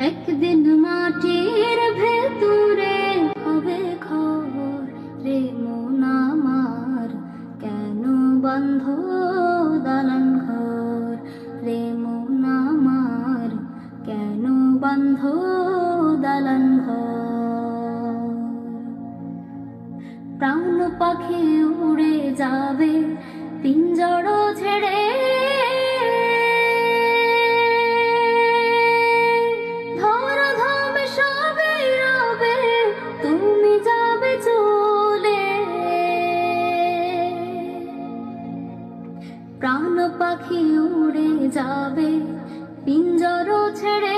একদিন মাটির ভেতরে হবে খবর, রে মন আমার কেন বন্ধ দালান ঘর, রে মন আমার কেন বন্ধ দালান ঘর। প্রাণ পাখি উড়ে যাবে পিঞ্জর ছেড়ে, প্রাণ পাখি উড়ে যাবে পিঞ্জর ছেড়ে।